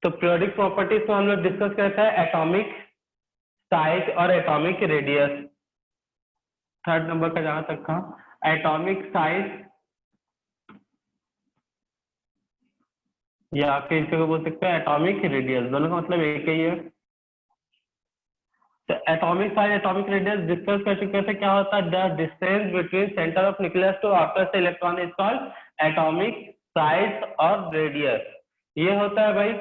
तो periodic properties में हम लोग डिस्कस करते हैं एटॉमिक साइज और एटॉमिक रेडियस। थर्ड नंबर का जहां तक था एटॉमिक साइज या फिर इसे बोल सकते हैं एटॉमिक रेडियस, दोनों का मतलब एक ही है। तो atomic size atomic radius discuss कर चुके थे। क्या होता है the distance between centre of nucleus to outer से electron is called atomic size और रेडियस। ये होता है भाई।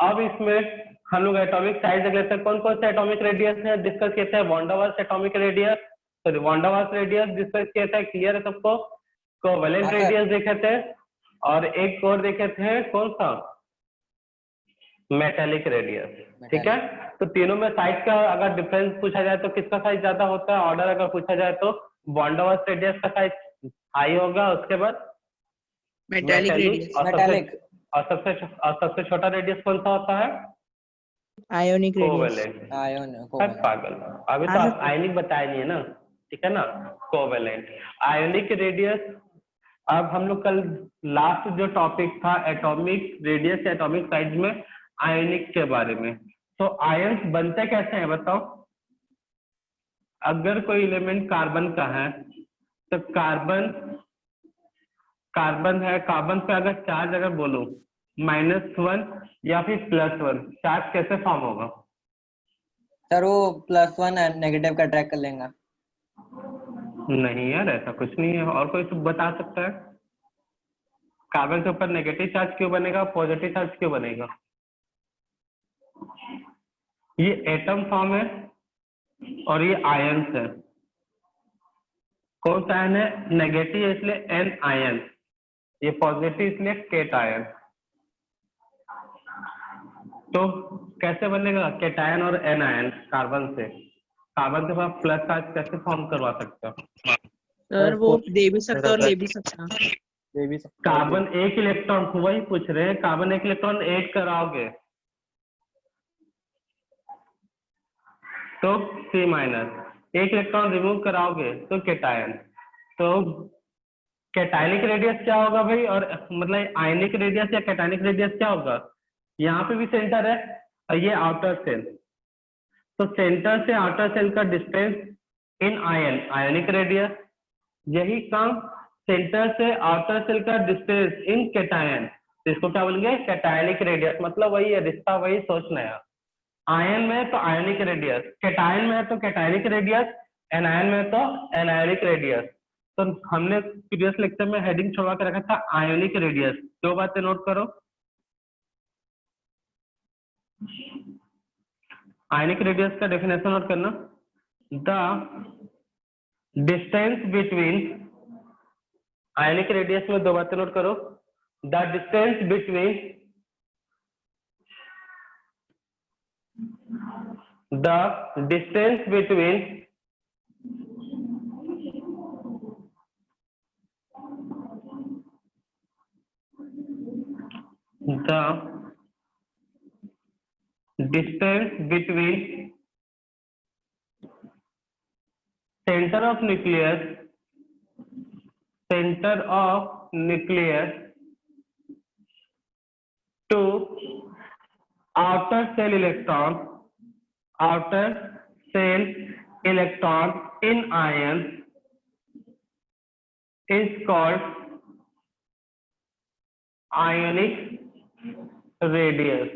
अब इसमें हम लोग एटॉमिक साइज देख लेते हैं। कौन कौन से एटॉमिक रेडियस है डिस्कस किए थे। Van der Waals atomic radius, sorry Van der Waals radius discuss किए थे। क्लियर है सबको। कोवेलेंट रेडियस देखे थे और एक और देखे थे कौन सा मेटेलिक रेडियस। ठीक है। तो तीनों में साइज का अगर डिफरेंस पूछा जाए तो किसका साइज ज्यादा होता है। ऑर्डर अगर पूछा जाए तो वॉन डेर वाल्स रेडियस का साइज हाई होगा, उसके बाद मेटालिक रेडियस, और सबसे छोटा रेडियस कौन सा होता है। Ionic radius, covalent. पागल, अभी तो आप आयनिक बताए नहीं है ना। ठीक है ना। Covalent ionic radius. अब हम लोग कल लास्ट जो टॉपिक था एटॉमिक रेडियस या एटॉमिक साइज में आयनिक के बारे में। तो आयंस बनते कैसे हैं बताओ। अगर कोई एलिमेंट कार्बन का है तो कार्बन है, कार्बन पे अगर चार्ज अगर बोलो -1 या फिर +1, चार्ज कैसे फॉर्म होगा। सर वो +1 नेगेटिव का अट्रैक्ट कर लेंगे। नहीं यार ऐसा कुछ नहीं है। और कोई तो बता सकता है कार्बन के ऊपर नेगेटिव चार्ज क्यों बनेगा, पॉजिटिव चार्ज क्यों बनेगा। ये एटम फॉर्म है और ये आयंस है। कौन सा आयन है, नेगेटिव है इसलिए एन आयन, ये पॉजिटिव इसलिए केट आयन। तो कैसे बनेगा केटायन और एन आयन कार्बन से। कार्बन के पास प्लस चार्ज कैसे फॉर्म करवा सकते हो। सर वो दे भी सकता और ले भी सकता। कार्बन एक इलेक्ट्रॉन, वही पूछ रहे हैं, कार्बन एक इलेक्ट्रॉन ऐड कराओगे तो C-, एक इलेक्ट्रॉन रिमूव कराओगे तो केटायन। तो कैटायनिक रेडियस क्या होगा भाई, और मतलब आयनिक रेडियस या कैटायनिक रेडियस क्या होगा। यहाँ पे भी सेंटर है और ये आउटर सेल। तो सेंटर से आउटर सेल का distance in ion ionic radius. यही काम सेंटर से आउटर सेल का डिस्टेंस इन कैटायन, तो इसको क्या बोलेंगे कैटायनिक रेडियस। मतलब वही है, रिश्ता वही, सोचना है। आयन में तो आयनिक रेडियस, कैटायन में तो कैटायनिक रेडियस, एनायन में तो एनायनिक रेडियस। तो हमने प्रीवियस लेक्चर में हेडिंग छोड़वा के रखा था आयनिक रेडियस। दो बातें नोट करो। आयनिक रेडियस का डेफिनेशन नोट करना। The distance between, ionic radius में दो बातें नोट करो। The distance between the distance between center of nucleus to outer cell electron in ion is called ionic radius.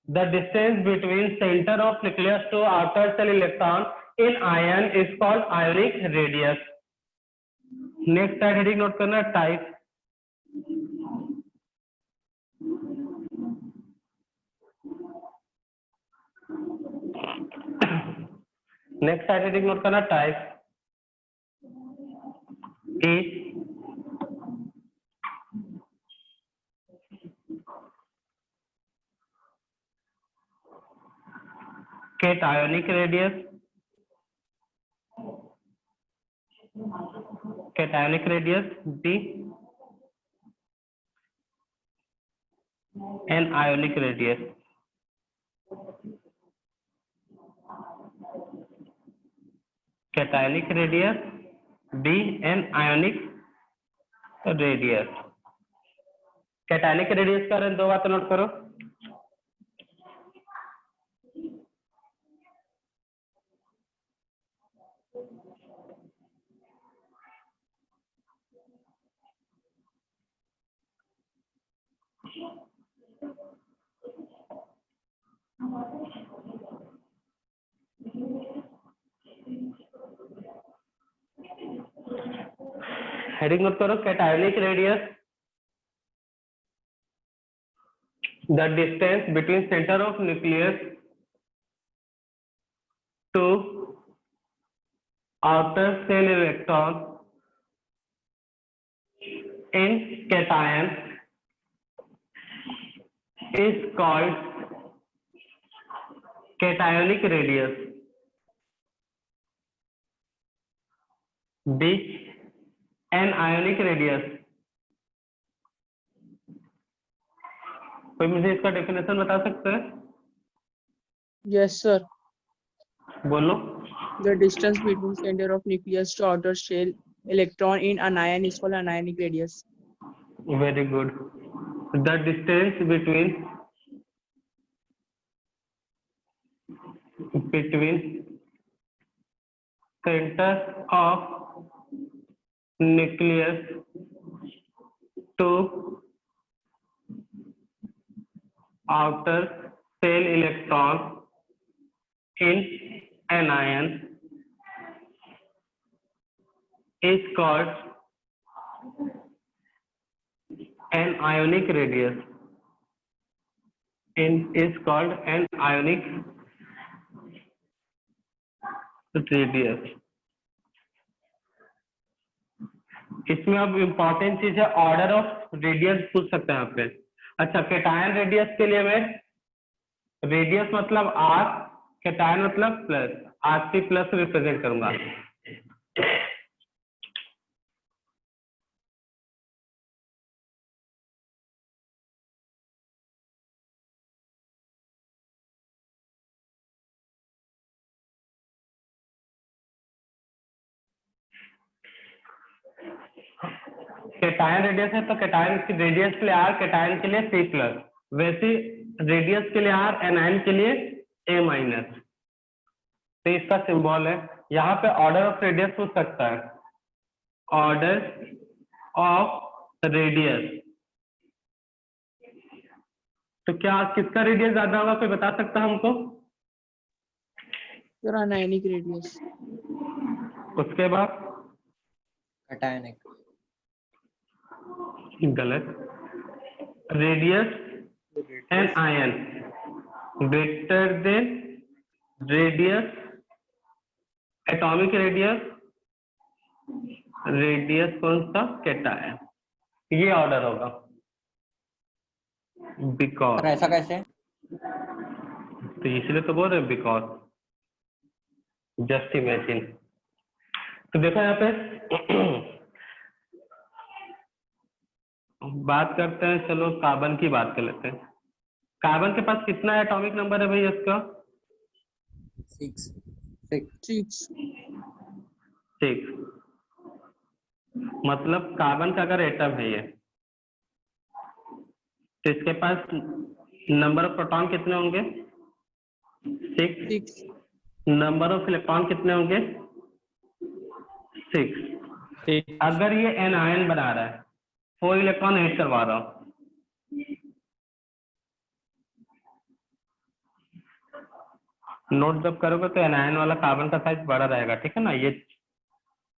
The distance between center of nucleus to outer cell electron in ion is called ionic radius. Next side heading note करना type. Next side heading note करना type A. Cationic radius, cationic radius B, an ionic radius. Cationic radius B, an ionic radius. Cationic radius का दो बातें note करो। Heading note करो, cationic radius the distance between center of nucleus to outer shell electron in cation is called cationic radius. B anionic radius। कोई मुझे इसका definition बता सकता है? Yes, sir. बोलो। The distance between center of nucleus to outer shell electron in anion is called anionic radius. Very good. The distance between center of nucleus to outer shell electron in anion is called anionic radius. Is called anionic radius। इसमें अब important चीज है, order of radius पूछ सकते हैं यहाँ पे। अच्छा, कैटायन रेडियस के लिए मैं रेडियस मतलब आर, कैटायन मतलब plus, R C plus represent करूंगा। कैटायन रेडियस है तो कैटायन की रेडियस के लिए आर, कैटायन के लिए सी प्लस, वैसे रेडियस के लिए आर, एनायन के लिए ए माइनस। तो इसका सिंबल है। यहाँ पे ऑर्डर ऑफ रेडियस पूछ सकता है, ऑर्डर ऑफ रेडियस। तो क्या किसका रेडियस ज्यादा होगा, कोई बता सकता है हमको? Sir, anionic radius. उसके बाद कैटायनिक। गलत। Radius anion greater than radius, atomic radius, radius कौन सा, कैटायन। ये ऑर्डर होगा। बिकॉज, ऐसा कैसे? तो इसलिए तो बोल रहे हैं बिकॉज, जस्ट इमेजिन। तो देखो यहाँ पे बात करते हैं, चलो कार्बन की बात कर लेते हैं। कार्बन के पास कितना एटॉमिक नंबर है भाई इसका? 6। 6। मतलब कार्बन का अगर एटम है ये, तो इसके पास नंबर ऑफ प्रोटॉन कितने होंगे? 6। नंबर ऑफ इलेक्ट्रॉन कितने होंगे? 6। अगर ये एनायन बना रहा है, 4 इलेक्ट्रॉन ऐड करवा रहा हूं, नोट जब करोगे तो एनायन वाला कार्बन का साइज बड़ा रहेगा, ठीक है ना। ये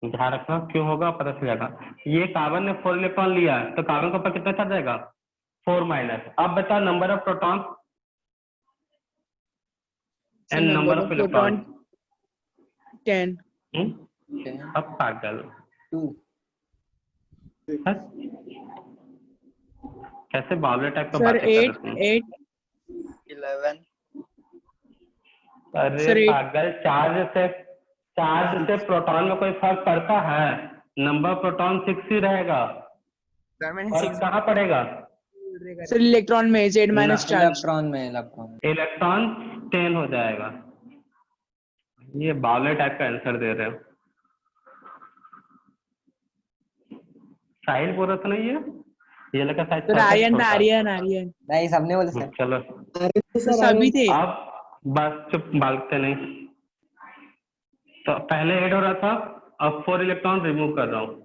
ध्यान रखना, क्यों होगा पता चल जाएगा। ये कार्बन ने 4 इलेक्ट्रॉन लिया तो कार्बन के ऊपर कितना चढ़ जाएगा? 4 माइनस। अब बताओ number of proton and number of electron. 10। अब पागल 2। कैसे बावले टाइप का Sir, बातें कर रहे तुम? 8। 11। अरे Sir, 8। पागल, चार्ज से प्रोटॉन में कोई फर्क पड़ता है? नंबर प्रोटॉन 6 ही रहेगा, फर्क कहाँ पड़ेगा? Sir, इलेक्ट्रॉन में Z माइनस चार्ज। इलेक्ट्रॉन 10 हो जाएगा। ये बावले टाइप का आंसर दे रहे हो। साहिल बोल रहा था ना ये लगा शायद सर सर आर्यन था, छोटा। आर्यन नहीं, सबने बोले सर। चलो तो सभी थे। आप बस चुप, बालते नहीं। तो पहले ऐड हो रहा था, अब 4 इलेक्ट्रॉन रिमूव कर रहा हूँ।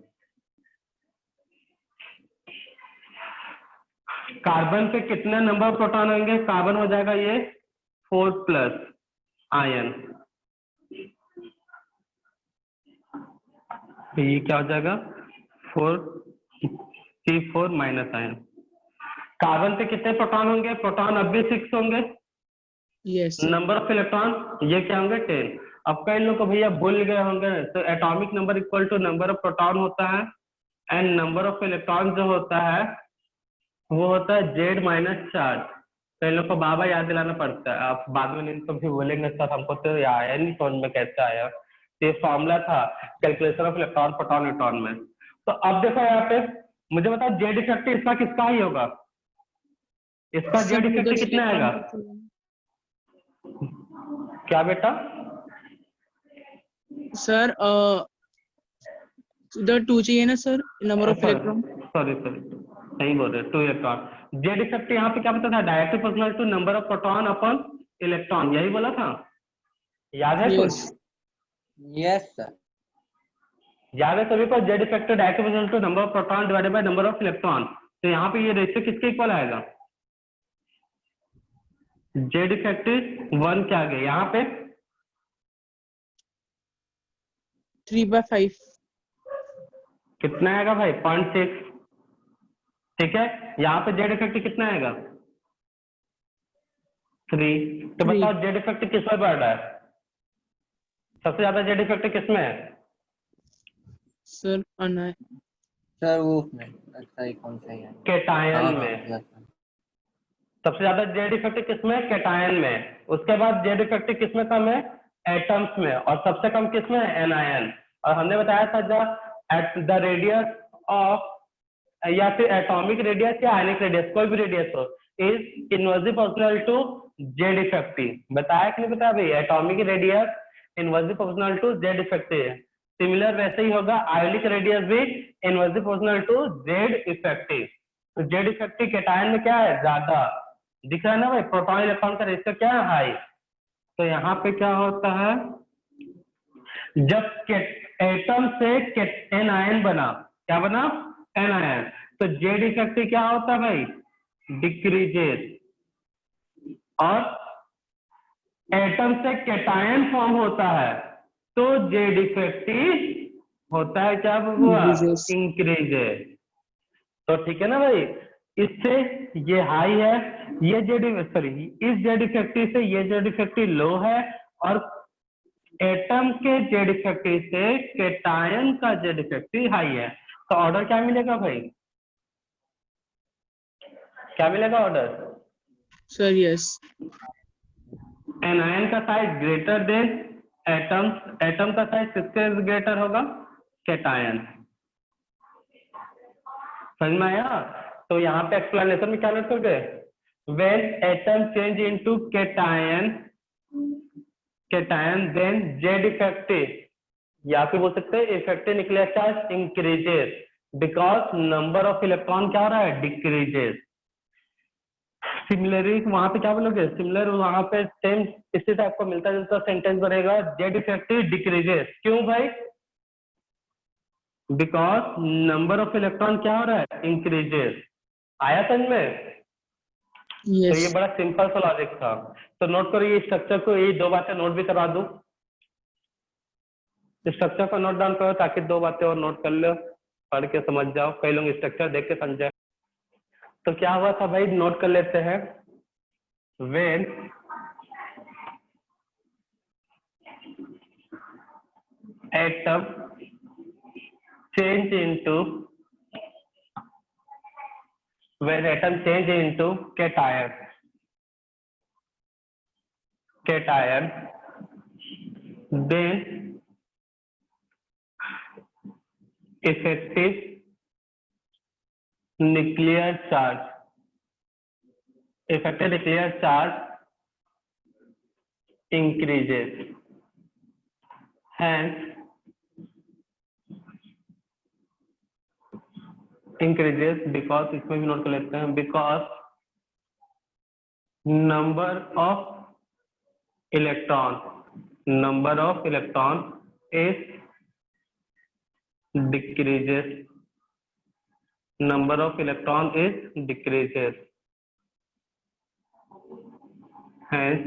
कार्बन पे कितने नंबर प्रोटॉन होंगे? कार्बन हो जाएगा ये 4 प्लस आयन, तो ये क्या हो जाएगा 4 C4 माइनस आयन। कार्बन पे कितने प्रोटॉन होंगे? प्रोटॉन अब भी 6 होंगे। Yes sir. Number of electron ये क्या होंगे 10। अब कई लोग को भैया भूल गए होंगे, तो atomic number equal to number of proton होता है, एंड नंबर ऑफ इलेक्ट्रॉन जो होता है वो होता है Z माइनस चार्ज। कई लोग को बाबा याद दिलाना पड़ता है, आप बाद में इनको भी बोलेंगे सर हमको तो ये आया नहीं समझ में, कैसे आया? ये फॉर्मूला था calculation of electron proton neutron में। तो अब देखो यहाँ पे मुझे बताओ जेड इफेक्टिव इसका किसका ही होगा? इसका sir Z to the effective कितना इलेक्ट्रॉन आएगा? क्या बेटा? सर उधर 2 चाहिए ना sir, number of electron. Sorry सही बोल रहे 2 इलेक्ट्रॉन। जेड इफेक्टिव यहाँ पे क्या बता था? Directly proportional to number of proton upon electron, यही बोला था। याद है कुछ? Yes yes sir. याद है सभी को? Z effective directly proportional to number of proton divided by number of electron. तो यहाँ पे ये रेशियो किसके इक्वल आएगा? जेड इफेक्टिव 1 क्या आ गया यहाँ पे? 3/5। कितना आएगा भाई? 0.6। ठीक है, यहाँ पे जेड इफेक्टिव कितना आएगा? 3। तो 3 बताओ जेड इफेक्टिव किस में बढ़ रहा है? सबसे ज्यादा जेड इफेक्टिव किस में है? सर अना सर वो अच्छा ये कौन सा है? केटायन हाँ में। yes, sir. सबसे ज्यादा जेड इफेक्टिव किसमें? केटायन में। उसके बाद जेड इफेक्टिव किसमें कम है? एटम्स में। और सबसे कम किसमें? एनायन। और हमने बताया था जब द रेडियस ऑफ, या फिर एटॉमिक रेडियस या आयनिक रेडियस, कोई भी रेडियस हो, is inversely proportional to Z effective. बताया कि नहीं बताया भाई? Atomic radius inversely proportional to Z effective. Similar वैसे ही होगा आयनिक रेडियस भी inversely proportional to Z effective. तो जेड इफेक्टिव केटायन में क्या है? ज्यादा। दिख रहा है ना भाई? प्रोटॉन इलेक्ट्रॉन का रेशियो क्या है? हाई। तो यहाँ पे क्या होता है, जब एटम से एन आयन बना, क्या बना? एन आयन, तो जेड इफेक्टिव क्या होता है भाई? डिक्रीजेस। और एटम से केटायन फॉर्म होता है तो जेड इफेक्टिव होता है क्या हुआ? increases। इंक्रीजेस। तो ठीक है ना भाई? इससे ये हाई है, ये जेड, सॉरी इस जेड इफेक्टिव से ये जेड इफेक्टिव लो है, और एटम के जेड इफेक्टिव से केटायन का जेड इफेक्टिव हाई है। तो ऑर्डर क्या मिलेगा भाई? क्या मिलेगा ऑर्डर? Sir yes. एनायन का size greater than atom, atom का साइज किससे ग्रेटर होगा? केटायन। समझ में आया? तो यहाँ पे एक्सप्लेनेशन में क्या लिख गए? When atom change into cation, cation then Z effective, या फिर बोल सकते हैं effective nuclear charge increases because number of electron क्या हो रहा है? डिक्रीजेस। सिमिलरली वहां पे क्या बोलोगे? सिमिलर वहां पे सेम इसी टाइप का मिलता जुलता सेंटेंस बनेगा, जेड इफेक्टिव डिक्रीजेस। क्यों भाई? बिकॉज नंबर ऑफ इलेक्ट्रॉन क्या हो रहा है? इंक्रीजेस। आया समझ में? तो ये यस बड़ा सिंपल सा लॉजिक था। तो नोट करो ये स्ट्रक्चर को, ये 2 बातें नोट भी करवा दूं। स्ट्रक्चर को नोट डाउन करो ताकि 2 बातें और नोट कर लो, पढ़ के समझ जाओ। कई लोग स्ट्रक्चर देख के समझे। तो क्या हुआ था भाई? नोट कर लेते हैं। When atom change into, when atom change into cation, then effective nuclear charge increases, hence increases because, इसमें भी नोट कर लेते हैं, because number of electron is decreases, number of electron is decreases, hence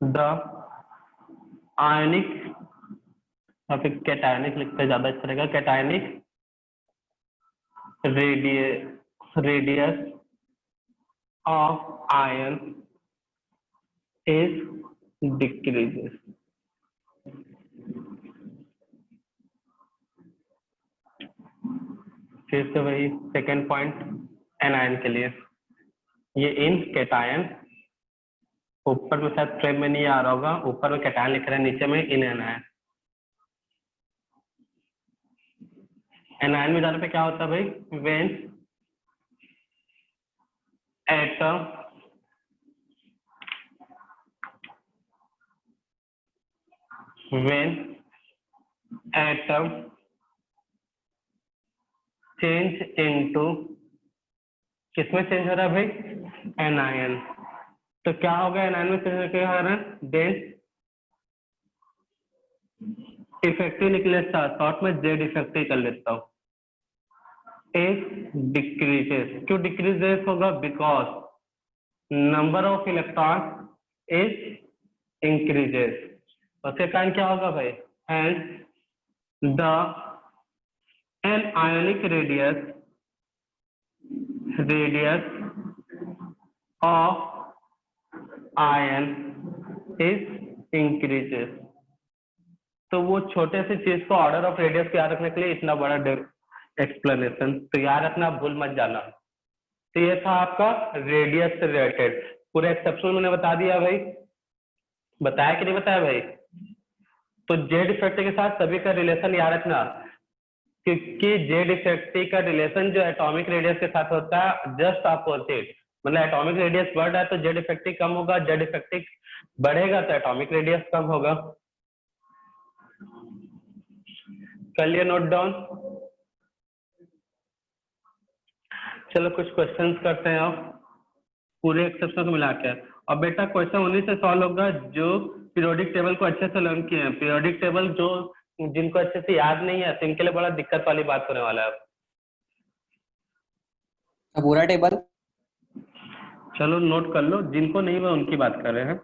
the ionic, या फिर cationic लिखते ज्यादा अच्छा रहेगा, cationic radius of ion is decreases. फिर से वही सेकेंड पॉइंट एनायन के लिए, ये इन कैटायन, ऊपर में शायद फ्रेम में नहीं आ रहा होगा, ऊपर में कैटायन लिख रहे हैं, नीचे में इन एनायन। एनायन में जाने पे क्या होता है भाई, व्हेन एटम चेंज इनटू, किसमें चेंज हो रहा है भाई, एनायन। तो क्या होगा एनायन में चेंज क्या हो रहा है, देन इफेक्टिव निकले शॉर्ट में जेड इफेक्टिव कर लेता हूँ, इज डिक्रीजेस। क्यों डिक्रीजेस होगा, because number of electron is increases. उसके कारण क्या होगा भाई, and the an ionic radius of ion is increases. तो वो छोटे से चीज को ऑर्डर ऑफ रेडियस को याद रखने के लिए इतना बड़ा एक्सप्लेनेशन, तो याद रखना, भूल मत जाना। तो ये था आपका रेडियस से रिलेटेड, पूरे एक्सेप्शन मैंने बता दिया भाई, बताया कि नहीं बताया भाई। तो जेड इफेक्टिव के साथ सभी का रिलेशन याद रखना, क्योंकि जेड इफेक्टिव का रिलेशन जो एटॉमिक रेडियस के साथ होता है जस्ट अपोजिट, मतलब एटॉमिक रेडियस बढ़ रहा है तो जेड इफेक्टिव कम होगा, जेड इफेक्टिव बढ़ेगा तो एटॉमिक रेडियस कम होगा। कर लिया नोट डाउन। चलो कुछ क्वेश्चंस करते हैं अब पूरे एक्सेप्शन को मिला के। और बेटा क्वेश्चन उन्हीं से सॉल्व होगा जो पीरियोडिक टेबल को अच्छे से लर्न किए हैं। पीरियोडिक टेबल जो जिनको अच्छे से याद नहीं है तो इनके लिए बड़ा दिक्कत वाली बात होने वाला है। पूरा टेबल चलो नोट कर लो, जिनको नहीं मैं उनकी बात कर रहे हैं।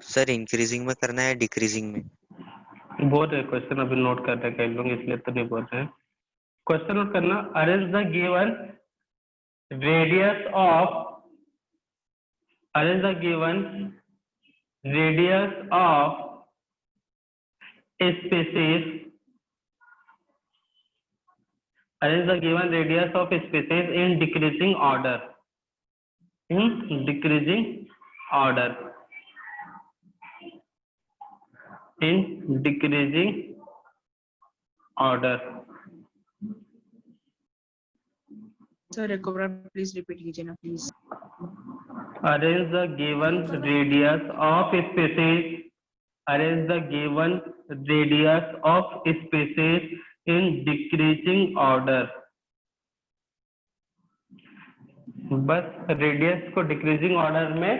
सर इंक्रीजिंग में करना है डिक्रीजिंग में? बोल रहे क्वेश्चन अभी नोट कर रहे कई लोग, इसलिए तो नहीं बोल रहे हैं। क्वेश्चन नोट करना, arrange the given radius of, arrange the given radius of species, arrange the given radius of species in decreasing order, in decreasing order, in decreasing order। Sir एक बार प्लीज रिपीट कीजिए ना please. arrange the given radius of species, arrange the given radius of species in decreasing order। बस radius को decreasing order में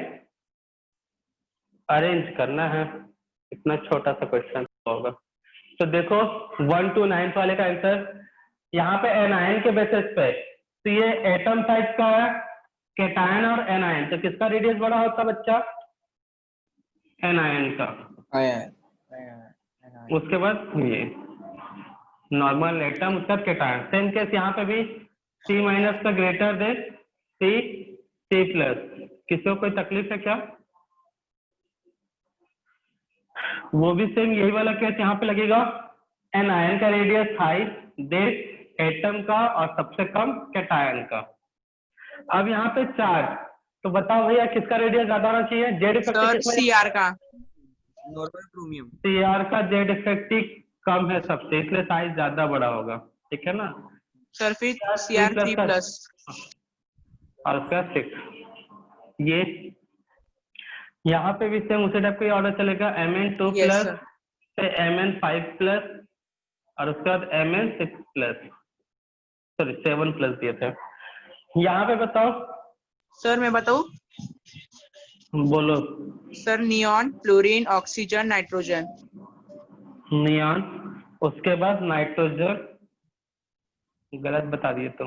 arrange करना है, इतना छोटा सा क्वेश्चन होगा। तो देखो 1 to 9 वाले का आंसर यहाँ पे एनायन के बेसिस पे, तो ये एटम साइज का है कैटायन और एनायन, तो किसका रेडियस बड़ा होता बच्चा, एनायन का। उसके बाद ये नॉर्मल एटम उसका कैटायन। सेम केस यहाँ पे भी C- का ग्रेटर देन C प्लस। किसी को कोई तकलीफ है क्या? वो भी सेम यही वाला केस यहाँ पे लगेगा। एन आयन का रेडियस हाई, देन एटम का और सबसे कम कैटायन का। अब यहाँ पे चार्ज, तो बताओ भैया किसका रेडियस ज्यादा होना चाहिए? जेड इफेक्टिव सर किसमें? सीआर का। Normal chromium. सीआर का जेड इफेक्टिव कम है सबसे, इसलिए साइज ज्यादा बड़ा होगा, ठीक है ना? सर फिर सीआर 3 प्लस। और उसका 6। ये यहाँ पे भी सेम उसी टाइप का ऑर्डर चलेगा, Mn2 यस प्लस सर। से Mn5 प्लस और उसके बाद Mn6 प्लस, सॉरी 7 प्लस दिए थे। यहाँ पे बताओ, सर मैं बताऊं? बोलो। Sir neon, fluorine, oxygen, nitrogen. Neon, उसके बाद नाइट्रोजन, गलत बता दिए तो,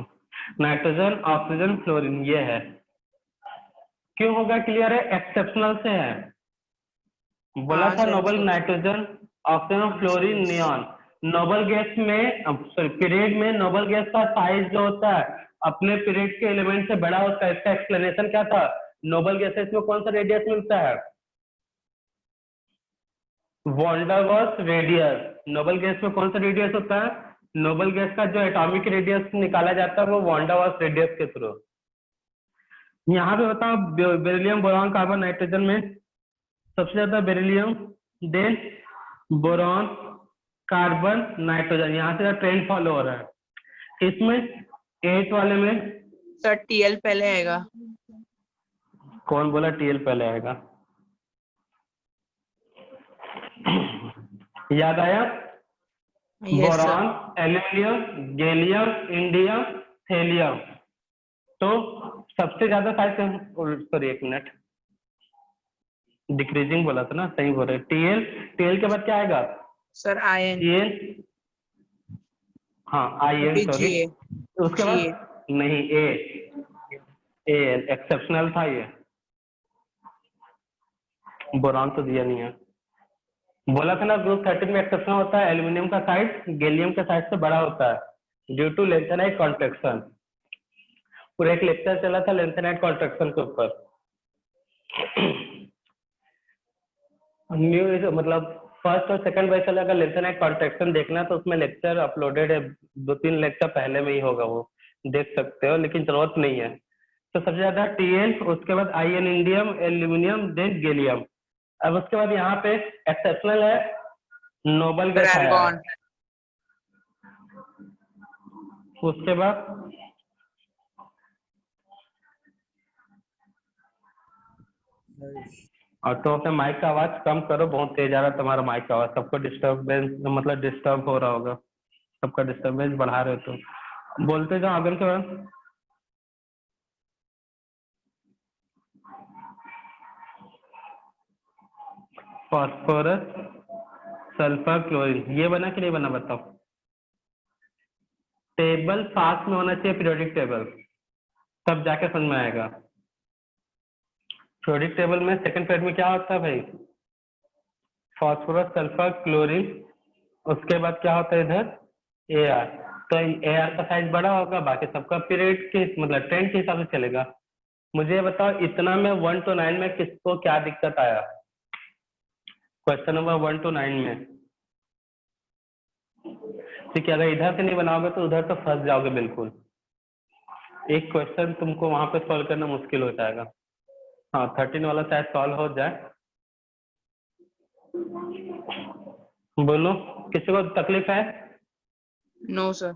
नाइट्रोजन, ऑक्सीजन, फ्लोरीन, ये है। क्यों होगा क्लियर है? एक्सेप्शनल से है। बोला हाँ था sir, noble nitrogen, oxygen, fluorine, neon. Noble gas में, सॉरी पीरियड में नोबल गैस का साइज जो होता है अपने पीरियड के एलिमेंट से बड़ा होता है। इसका एक्सप्लेनेशन क्या था? नोबल गैसेस में कौन सा रेडियस मिलता है? Van der Waals radius. Noble gas में कौन सा रेडियस होता है? नोबल गैस का जो एटॉमिक रेडियस निकाला जाता है वो वॉन डेर वाल्स रेडियस के थ्रू। यहाँ पे बताओ, बेरिलियम, बोरॉन, कार्बन, नाइट्रोजन में सबसे ज्यादा beryllium, then boron, carbon, nitrogen. यहाँ से ट्रेंड फॉलो हो रहा है। इसमें 8 वाले में सर टीएल पहले आएगा। कौन बोला टीएल पहले आएगा? याद आया? Yes sir. Boron, aluminium, gallium, indium, thallium. तो सबसे ज्यादा साइज, सॉरी एक मिनट, डिक्रीजिंग बोला था ना, सही बोल रहे। टीएल, टीएल के बाद क्या आएगा? Sir ion. टीएल, हाँ आईएन, सॉरी। जीए। उसके बाद नहीं, ए एक्सेप्शनल था ये, बोरॉन तो दिया नहीं है। बोला था ना ग्रुप 13 में एक्सेप्शन होता है, एल्यूमिनियम का साइज गैलियम के साइज से बड़ा होता है ड्यू टू लेंथेनाइट कॉन्ट्रैक्शन। पूरा एक लेक्चर चला था लेंथेनाइट कॉन्ट्रैक्शन के ऊपर। न्यू मतलब फर्स्ट और सेकंड बैच चला, अगर लेंथेनाइट कॉन्ट्रैक्शन देखना तो उसमें लेक्चर अपलोडेड है, 2-3 लेक्चर पहले में ही होगा, वो देख सकते हो, लेकिन जरूरत नहीं है। तो सबसे ज्यादा टीएल, उसके बाद IN, indium, aluminium, then gallium. अब उसके बाद यहाँ पे एक्सेप्शनल है, नोबल गैस आया है। आर्गन। उसके बाद और तो अपने माइक का आवाज कम करो, बहुत तेज आ रहा है तुम्हारा माइक का आवाज, सबको डिस्टर्बेंस, मतलब डिस्टर्ब हो रहा होगा, सबका डिस्टर्बेंस बढ़ा रहे हो तो। बोलते जाओ आगे के बाद। फास्फोरस, सल्फर, क्लोरीन, ये बना कि नहीं बना बताओ? टेबल फास्ट में होना चाहिए, पीरियोडिक टेबल, तब जाके समझ में आएगा। पीरियोडिक टेबल में सेकंड पीरियड में क्या होता है भाई? फास्फोरस, सल्फर, क्लोरीन, उसके बाद क्या होता है इधर? एआर। तो एआर का साइज बड़ा होगा, बाकी सबका पीरियड के मतलब ट्रेंड के हिसाब से चलेगा। मुझे बताओ इतना में 1 to 9 में किसको क्या दिक्कत आया? क्वेश्चन नंबर 1 to 9 में, ठीक है, अगर इधर से नहीं बनाओगे तो उधर तो फंस जाओगे बिल्कुल। एक क्वेश्चन तुमको वहां पे सॉल्व करना मुश्किल हो जाएगा। हाँ 13 वाला शायद सॉल्व हो जाए। बोलो, किसी को तकलीफ है? No sir.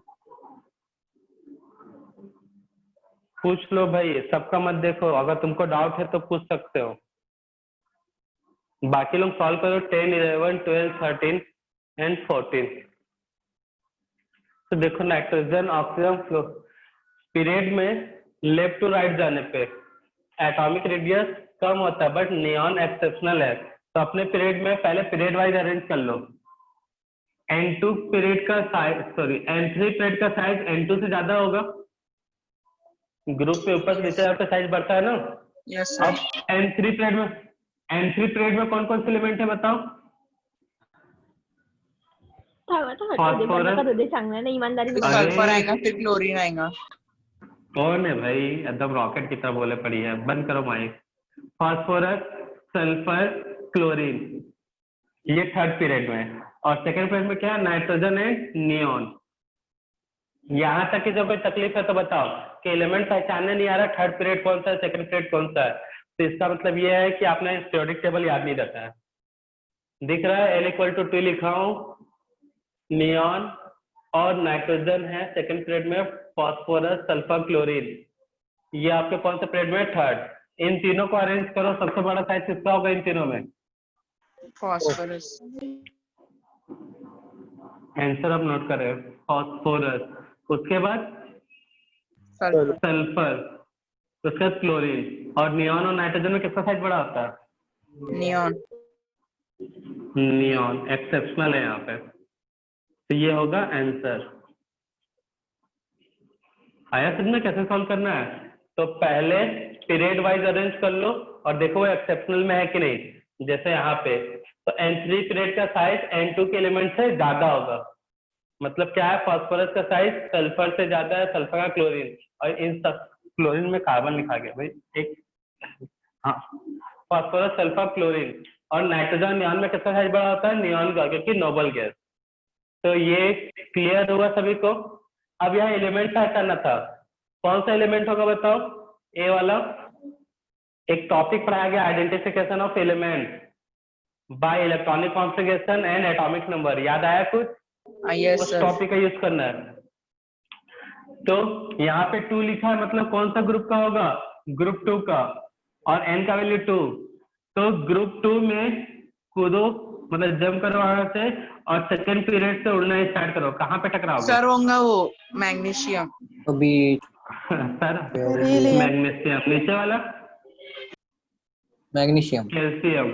पूछ लो भाई, सबका मत देखो, अगर तुमको डाउट है तो पूछ सकते हो। बाकी लोग सॉल्व करो 10, 11, 12, 13 एंड 14। तो देखो नाइट्रोजन, ऑक्सीजन, फ्लो पीरियड में लेफ्ट टू राइट जाने पे एटॉमिक रेडियस कम होता है, बट नियॉन एक्सेप्शनल है। तो अपने पीरियड में पहले पीरियड वाइज अरेंज कर लो। N2 पीरियड का साइज, सॉरी N3 पीरियड का साइज N2 से ज्यादा होगा। ग्रुप पे ऊपर से नीचे जाते साइज बढ़ता है ना। यस अब सर। N3 पीरियड में कौन कौन से एलिमेंट है बताओ? बंद कर दे, चांगला नहीं, ईमानदारी फिर नहीं। सल्फर अरे आएगा, फिर क्लोरीन आएगा। कौन है भाई, एकदम रॉकेट की तरह बोले पड़ी है, बंद करो माइक। फास्फोरस, सल्फर, क्लोरीन, ये थर्ड पीरियड में। और सेकंड पीरियड में क्या है, नाइट्रोजन एंड नियोन। यहाँ तक की जो कोई तकलीफ है तो बताओ कि एलिमेंट पहचानने नहीं आ रहा, थर्ड पीरियड कौन सा है, सेकंड पीरियड कौन सा है। तो इसका मतलब ये है कि आपने पीरियोडिक टेबल याद नहीं रहता है। दिख रहा है L=2 लिखा हूं, नियॉन और नाइट्रोजन है सेकंड पीरियड में, फास्फोरस, सल्फर, क्लोरीन, ये आपके कौन से पीरियड में, थर्ड। इन तीनों को अरेंज करो, सबसे बड़ा साइज किसका होगा इन तीनों में, phosphorus, आंसर आप नोट करें, फास्फोरस, उसके बाद sulfur, सल्फर, उसके बाद क्लोरीन। और नियॉन और नाइट्रोजन में किसका साइज बड़ा होता है, neon, नियॉन। एक्सेप्शनल है यहाँ पे, तो ये होगा आंसर। आया समझ में कैसे सॉल्व करना है। तो पहले पीरियड वाइज अरेंज कर लो और देखो वो एक्सेप्शनल में है कि नहीं। जैसे यहाँ पे तो N3 पीरियड का साइज N2 के एलिमेंट से ज्यादा होगा, मतलब क्या है, फास्फोरस का साइज सल्फर से ज्यादा है, सल्फर का क्लोरीन, और इन सब क्लोरीन में कार्बन लिखा गया भाई एक, हाँ, फास्फोरस, सल्फर, क्लोरीन। और नाइट्रोजन नियॉन में किसका साइज बड़ा होता है, नियॉन का, क्योंकि नोबल गैस। तो ये क्लियर हुआ सभी को। अब यहाँ एलिमेंट पहचानना था, कौन सा एलिमेंट होगा बताओ, ए वाला। एक टॉपिक पढ़ाया गया, identification of element by electronic configuration and atomic number, याद आया कुछ, yes उस sir, टॉपिक का यूज करना है। तो यहाँ पे 2 लिखा है, मतलब कौन सा ग्रुप का होगा, ग्रुप 2 का, और n का वैल्यू 2। तो ग्रुप 2 में कूदो, मतलब जंप करो वहां से, और सेकंड पीरियड से उड़ना स्टार्ट करो। कहाँ पे टकराओगे sir होगा वो magnesium, अभी सर, बेरिलियम, मैग्नीशियम, नीचे वाला मैग्नीशियम। कैल्शियम,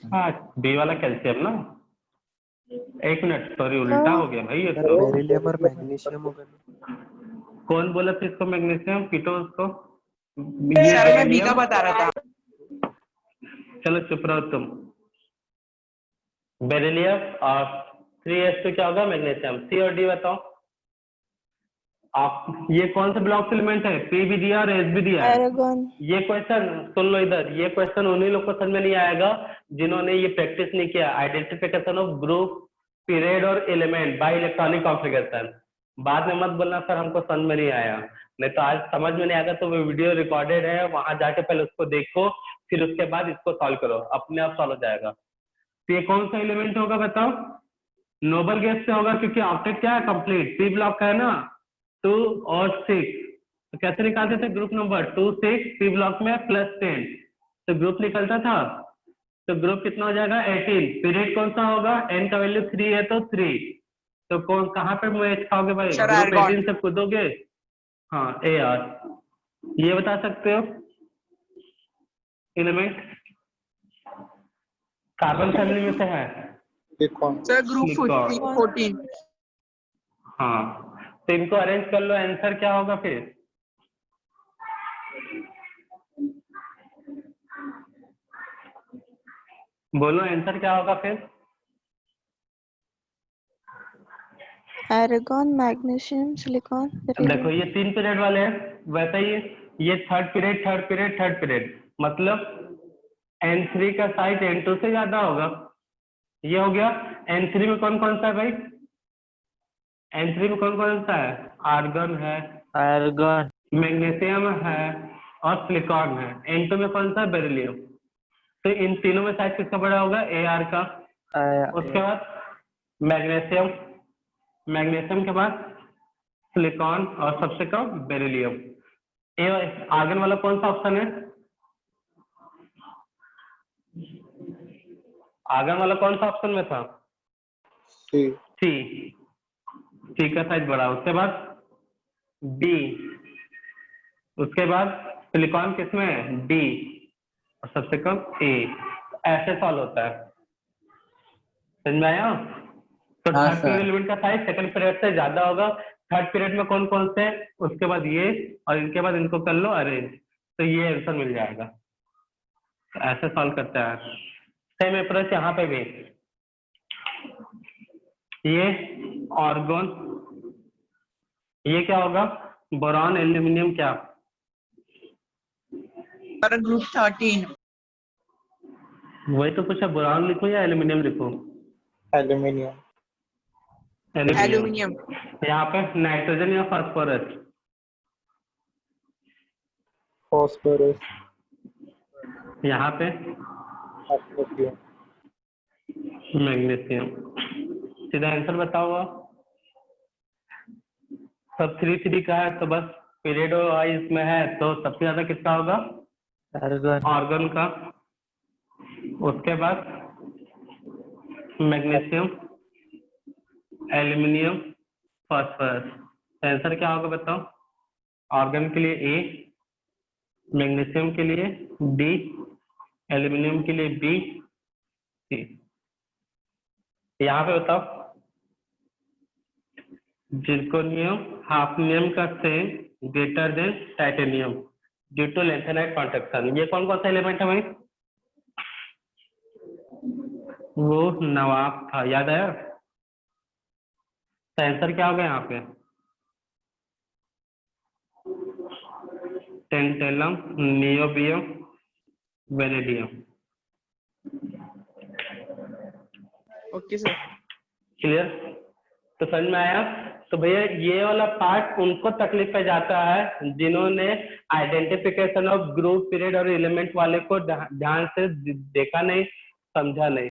हाँ बी वाला कैल्शियम ना। एक मिनट, सॉरी उल्टा हो गया भाई ये सर तो। बेरिलियम और मैग्नीशियम हो गया। कौन बोला था इसको मैग्नीशियम, पीटो उसको। सर मैं बी का बेरिलियम, बता रहा था, चलो चुप रहो तुम। बेरिलियम और 3s2 क्या होगा, मैग्नीशियम। सी और डी बताओ आप, ये कौन सा ब्लॉक एलिमेंट है, पी भी दिया और एस भी दिया है। एरागोन, ये क्वेश्चन सुन लो इधर, ये क्वेश्चन उन्हीं लोग को समझ में नहीं आएगा जिन्होंने ये प्रैक्टिस नहीं किया, आइडेंटिफिकेशन ऑफ ग्रुप, पीरियड और एलिमेंट बाय इलेक्ट्रॉनिक कॉन्फ़िगरेशन। बाद में मत बोलना सर हमको समझ में नहीं आया, नहीं तो आज समझ में नहीं आएगा तो वो वीडियो रिकॉर्डेड है, वहां जाके पहले उसको देखो, फिर उसके बाद इसको सॉल्व करो, अपने आप सॉल्व हो जाएगा। तो ये कौन सा एलिमेंट होगा बताओ, नोबल गैस से होगा, क्योंकि ऑक्टेट क्या है, कंप्लीट पी ब्लॉक का है ना, 2 और 6। तो कैसे निकालते थे, ग्रुप नंबर 2 6 पी ब्लॉक में +10, तो ग्रुप निकलता था। तो ग्रुप कितना हो जाएगा, 18। पीरियड कौन सा होगा, n का वैल्यू 3 है तो 3। तो कौन कहाँ पे मैच खाओगे भाई, Sir, ग्रुप argon. 18 से कूदोगे, हाँ ए आर। ये बता सकते हो एलिमेंट, कार्बन फैमिली में से है, sir group सिलिकॉन। 14, हाँ, तो इनको अरेंज कर लो, आंसर क्या होगा फिर, बोलो आंसर क्या होगा फिर। एरागोन, मैग्नीशियम, सिलिकॉन, देखो बेरिलियम। ये 3 पीरियड वाले हैं, वैसा ही ये third period third period third period, मतलब N3 का साइज N2 से ज्यादा होगा। ये हो गया। N3 में कौन कौन सा है भाई, N3 में कौन कौन सा है, आर्गन है, आर्गन, मैग्नीशियम है और सिलिकॉन है। N2 में कौन सा है, बेरिलियम। तो इन तीनों में साइज किसका बड़ा होगा, Ar का। उसके बाद मैग्नीशियम, मैग्नीशियम के बाद सिलिकॉन और सबसे कम बेरिलियम। आर्गन वाला कौन सा ऑप्शन है, आर्गन वाला कौन सा ऑप्शन में था, सी, सी का साइज बड़ा। उसके बाद बी, उसके बाद सिलिकॉन किसमें है, डी, और सबसे कम ए। ऐसे सॉल्व होता है, समझ में आया। तो हाँ, थर्ड सर। पीरियड एलिमेंट का साइज सेकंड पीरियड से ज्यादा होगा। थर्ड पीरियड में कौन कौन से हैं, उसके बाद ये, और इनके बाद इनको कर लो अरेंज, तो ये आंसर मिल जाएगा। तो ऐसे सॉल्व करता है। सेम अप्रोच यहाँ पे भी, ये ऑर्गन, ये क्या होगा, बोरॉन एल्यूमिनियम क्या? Sir group 13। वही तो पूछा, बोरॉन लिखूं या एल्यूमिनियम लिखूं? एल्यूमिनियम। एल्यूमिनियम। यहाँ पे नाइट्रोजन या फास्फोरस? फॉस्फोरस। यहाँ पे मैग्नीशियम। मैग्नीशियम। सीधा आंसर बताओ आप। सब 3 का है तो बस पीरियड वाइज में है तो सबसे ज्यादा किसका होगा? आर्गन। ऑर्गन का। उसके बाद मैग्नीशियम, एल्यूमिनियम, फास्फोरस। आंसर क्या होगा बताओ? ऑर्गन के लिए ए, मैग्नीशियम के लिए डी, एल्यूमिनियम के लिए बी, सी। यहाँ पे बताओ, जिर्कोनियम हाफनियम का same greater than titanium due to lanthanide contraction. ये कौन कौन सा एलिमेंट है भाई? वो नवाब था, याद आया? तो आंसर क्या होगा यहाँ पे? Tantalum, niobium, vanadium. Okay sir. Clear? तो समझ में आया? तो भैया ये वाला पार्ट उनको तकलीफ पे जाता है जिन्होंने आइडेंटिफिकेशन ऑफ ग्रुप, पीरियड और एलिमेंट वाले को ध्यान से देखा नहीं, समझा नहीं।